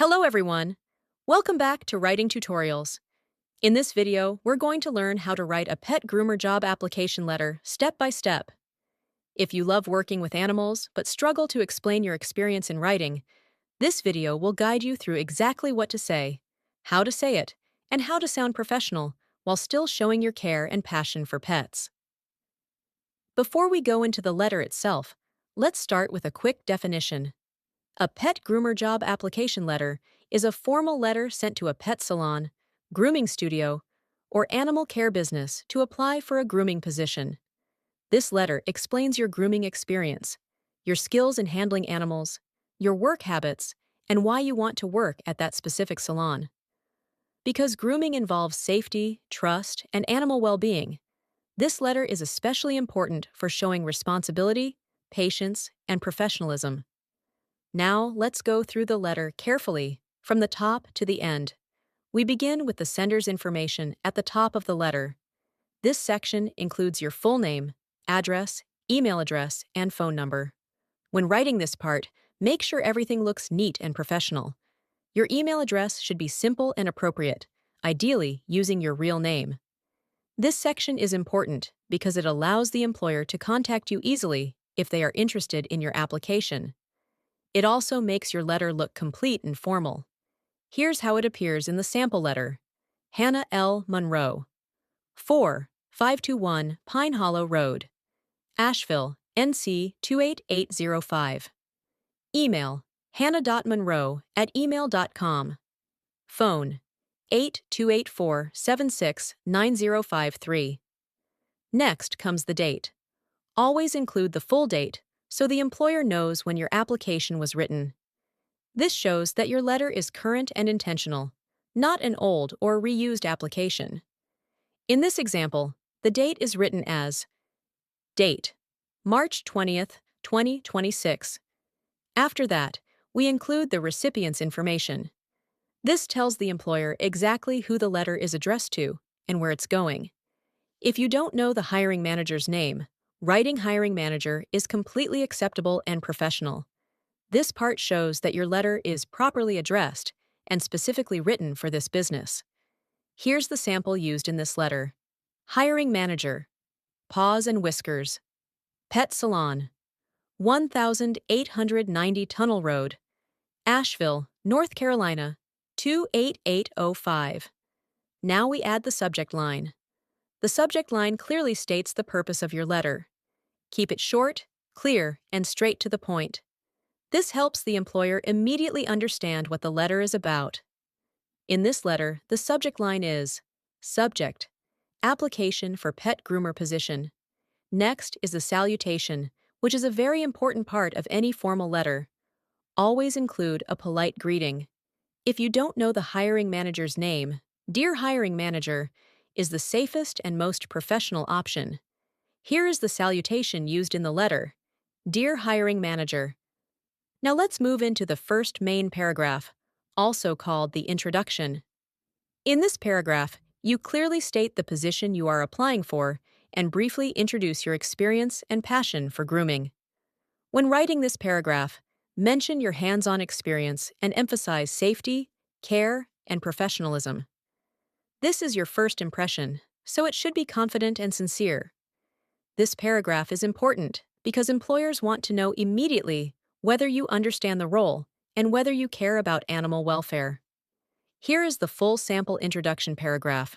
Hello everyone! Welcome back to Writing Tutorials. In this video, we're going to learn how to write a pet groomer job application letter step by step. If you love working with animals but struggle to explain your experience in writing, this video will guide you through exactly what to say, how to say it, and how to sound professional while still showing your care and passion for pets. Before we go into the letter itself, let's start with a quick definition. A pet groomer job application letter is a formal letter sent to a pet salon, grooming studio, or animal care business to apply for a grooming position. This letter explains your grooming experience, your skills in handling animals, your work habits, and why you want to work at that specific salon. Because grooming involves safety, trust, and animal well-being, this letter is especially important for showing responsibility, patience, and professionalism. Now, let's go through the letter carefully, from the top to the end. We begin with the sender's information at the top of the letter. This section includes your full name, address, email address, and phone number. When writing this part, make sure everything looks neat and professional. Your email address should be simple and appropriate, ideally using your real name. This section is important because it allows the employer to contact you easily if they are interested in your application. It also makes your letter look complete and formal. Here's how it appears in the sample letter. Hannah L. Monroe, 4521 Pine Hollow Road, Asheville, NC 28805. Email, hannah.monroe@email.com. Phone, 8284-769053. Next comes the date. Always include the full date so the employer knows when your application was written. This shows that your letter is current and intentional, not an old or reused application. In this example, the date is written as date, March 20th, 2026. After that, we include the recipient's information. This tells the employer exactly who the letter is addressed to and where it's going. If you don't know the hiring manager's name, writing hiring manager is completely acceptable and professional. This part shows that your letter is properly addressed and specifically written for this business. Here's the sample used in this letter. Hiring manager, Paws and Whiskers, Pet Salon, 1890 Tunnel Road, Asheville, North Carolina, 28805. Now we add the subject line. The subject line clearly states the purpose of your letter. Keep it short, clear, and straight to the point. This helps the employer immediately understand what the letter is about. In this letter, the subject line is Subject, Application for Pet Groomer Position. Next is the salutation, which is a very important part of any formal letter. Always include a polite greeting. If you don't know the hiring manager's name, Dear Hiring Manager is the safest and most professional option. Here is the salutation used in the letter. Dear Hiring Manager. Now let's move into the first main paragraph, also called the introduction. In this paragraph, you clearly state the position you are applying for and briefly introduce your experience and passion for grooming. When writing this paragraph, mention your hands-on experience and emphasize safety, care, and professionalism. This is your first impression, so it should be confident and sincere. This paragraph is important because employers want to know immediately whether you understand the role and whether you care about animal welfare. Here is the full sample introduction paragraph.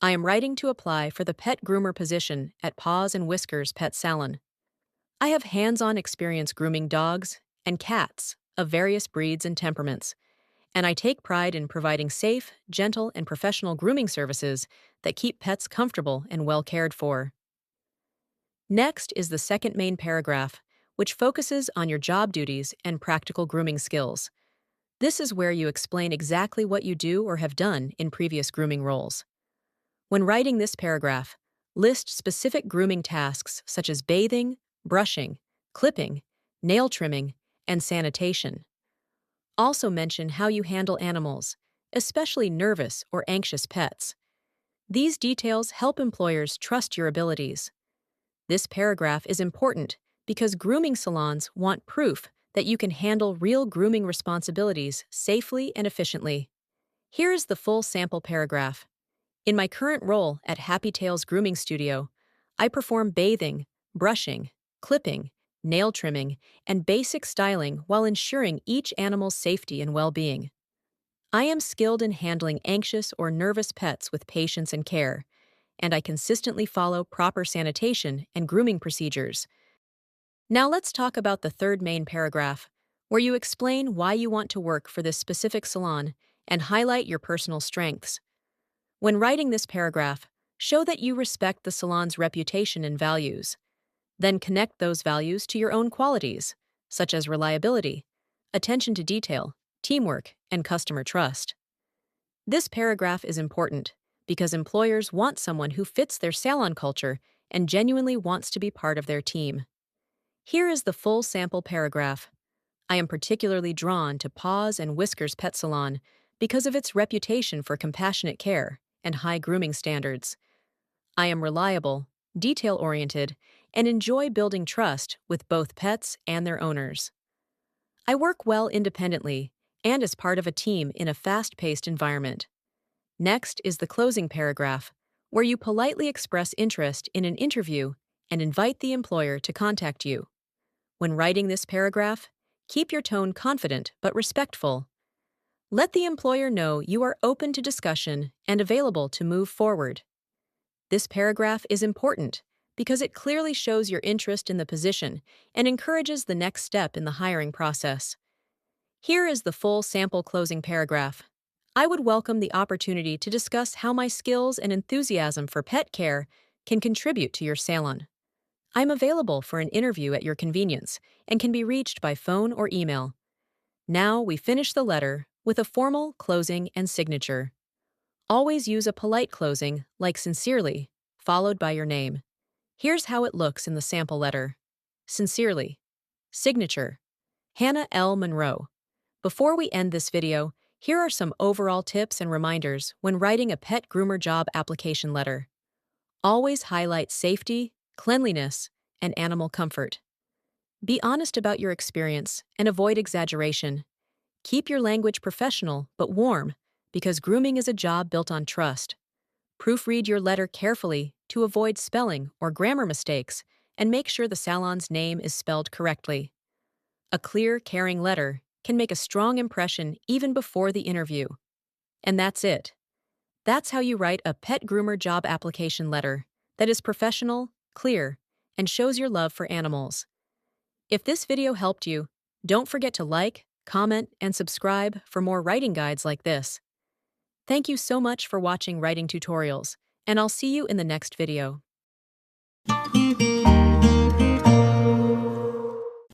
I am writing to apply for the pet groomer position at Paws and Whiskers Pet Salon. I have hands-on experience grooming dogs and cats of various breeds and temperaments, and I take pride in providing safe, gentle, and professional grooming services that keep pets comfortable and well cared for. Next is the second main paragraph, which focuses on your job duties and practical grooming skills. This is where you explain exactly what you do or have done in previous grooming roles. When writing this paragraph, list specific grooming tasks such as bathing, brushing, clipping, nail trimming, and sanitation. Also mention how you handle animals, especially nervous or anxious pets. These details help employers trust your abilities. This paragraph is important because grooming salons want proof that you can handle real grooming responsibilities safely and efficiently. Here is the full sample paragraph. In my current role at Happy Tails Grooming Studio, I perform bathing, brushing, clipping, nail trimming, and basic styling while ensuring each animal's safety and well-being. I am skilled in handling anxious or nervous pets with patience and care, and I consistently follow proper sanitation and grooming procedures. Now let's talk about the third main paragraph, where you explain why you want to work for this specific salon and highlight your personal strengths. When writing this paragraph, show that you respect the salon's reputation and values. Then connect those values to your own qualities, such as reliability, attention to detail, teamwork, and customer trust. This paragraph is important because employers want someone who fits their salon culture and genuinely wants to be part of their team. Here is the full sample paragraph. I am particularly drawn to Paws and Whiskers Pet Salon because of its reputation for compassionate care and high grooming standards. I am reliable, detail-oriented, and enjoy building trust with both pets and their owners. I work well independently and as part of a team in a fast-paced environment. Next is the closing paragraph, where you politely express interest in an interview and invite the employer to contact you. When writing this paragraph, keep your tone confident but respectful. Let the employer know you are open to discussion and available to move forward. This paragraph is important because it clearly shows your interest in the position and encourages the next step in the hiring process. Here is the full sample closing paragraph. I would welcome the opportunity to discuss how my skills and enthusiasm for pet care can contribute to your salon. I'm available for an interview at your convenience and can be reached by phone or email. Now we finish the letter with a formal closing and signature. Always use a polite closing, like sincerely, followed by your name. Here's how it looks in the sample letter. Sincerely. Signature. Hannah L. Monroe. Before we end this video, here are some overall tips and reminders when writing a pet groomer job application letter. Always highlight safety, cleanliness, and animal comfort. Be honest about your experience and avoid exaggeration. Keep your language professional but warm, because grooming is a job built on trust. Proofread your letter carefully to avoid spelling or grammar mistakes, and make sure the salon's name is spelled correctly. A clear, caring letter can make a strong impression even before the interview. And that's it. That's how you write a pet groomer job application letter that is professional, clear, and shows your love for animals. If this video helped you, don't forget to like, comment, and subscribe for more writing guides like this. Thank you so much for watching Writing Tutorials, and I'll see you in the next video.